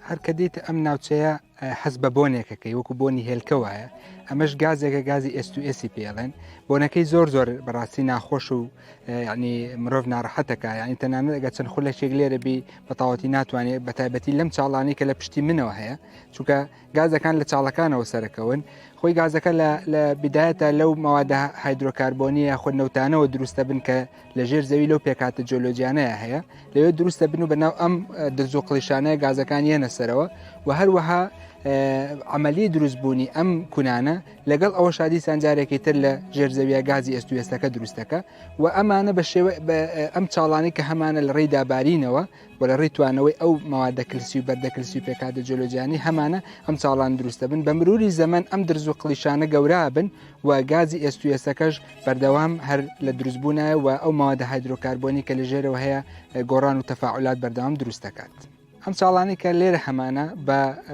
هەر کە دیت ئەم ناوچەیە حەز بە بۆنێکەکەی وەکو بۆنی هێلکەوایە ئەمەش گازێکە گازی ئێستوئێسی پێڵێن بۆنەکەی زۆر بەڕاستی ناخۆش و ینی مرۆڤ ناڕەحەتەکە ینی تەنانەت ئەگە چەند خولەشێک لێرە بی بەتاوەتی ناتوانێت بە تایبەتی لەم چاڵانی کە لە پشتی منەوە هەیە چونکە گازەکان لە چاڵەکانەوە سەرەکەون خۆی گازەکە لە بدایەتە لەو مەوادە هایدرۆکاربۆنی یاخود نەوتانەوە دروستە بن کە لە ژێر زەوی لەو پێکاتە جۆلۆجیانەیە هەیە لەوێ دروستە بن و بەناو ئەم دزۆقلیشانەیە گازەکان یەنە سەرەوە و هەروەها عملی دروستبوونی ئەم کونانە لەگەڵ ئەوە شادی سانجارێکی تر لە ژێرزەویە گازی ئێستوئێسەکە دروستەکە و ئەمانە بە شێوە ئەم چاڵانی کە هەمانە لە ڕێی دابارینەوە و لە ڕێی توانەوەی ئەو مەوادە کلسی و بەردەکلسی و پێکاتە جۆلۆجیانی هەمانە ئەم چاڵان دروستە بن بە مروری زەمن ئەم درز و قلیشانە گەورە بن و گازی ئێستوئێسەکەش بەردەوام هەر لە دروستبوونایە و ئەو مەوادە هایدرۆکاربۆنی کە لە ژێرەوە هەیە گۆڕان و تەفاعولات بەردەوام دروست دەکات. ئەم چاڵانی کە لێرە هەمانە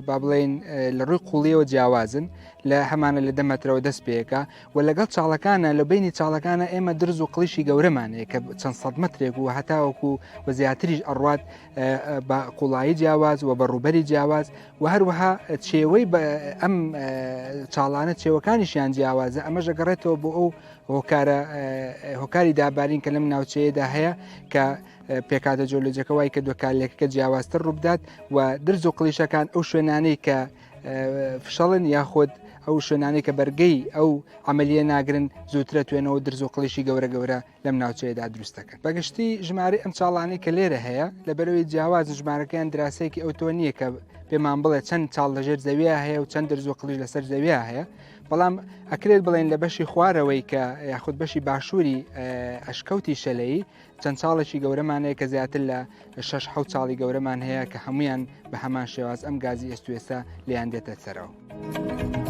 با بڵێن لە ڕووی قوڵیەوە جیاوازن لە هەمانە لە دەمەترەوە دەست پێەکە و لەگەڵ چاڵەکانە لە بینی چاڵەکانە ئێمە درز و قلیشی گەورەمانەیە کە چەند سەد مەترێک و هەتاوەکو و زیاتریش ئەڕوات بە قوڵایی جیاواز و بە ڕوبەری جیاواز و هەروەها چێوەی ئەم چاڵانە چێوەکانیشیان جیاوازە ئەمە ژەگەڕێتەوە بۆ ئەو هۆکاری دابارین کە لەم ناوچەیەدا هەیە کە پێکاتە جۆلۆجیەکە وای کە دۆکالێکەکە جیاوازتر ڕووبدات و درز و قلیشەکان ئەو شوێنانەی کە فشەڵن یاخود ئەو شوێنانەی کە بەرگەی ئەو عملیە ناگرن زووترە توێنەوە درز و قلیشی گەورە لەم ناوچەیەدا دروستەکە. بەگشتی ژمارە ئەم چاڵانەی کە لێرە هەیە لە بەرەوەی جیاواز ژمارەکەیان دراسەیەکی ئەو تۆ نییە کە پێمان بڵێ چەند چاڵ لەژێر زەویە هەیە و چەند درز و قلیش لەسەر زەویە هەیە بەڵام ئەکرێت بڵێن لە بەشی خوارەوەی کە یاخود بەشی باشووری ئەشکەوتی شەلەیی چەند چاڵێکی گەورەمانەیە کە زیاتر لە 6 چاڵی گەورەمان هەیە کە هەمویان بە هەمان شێواز ئەم گازی ئێستوئێسە لیان دێتە سەرەوە.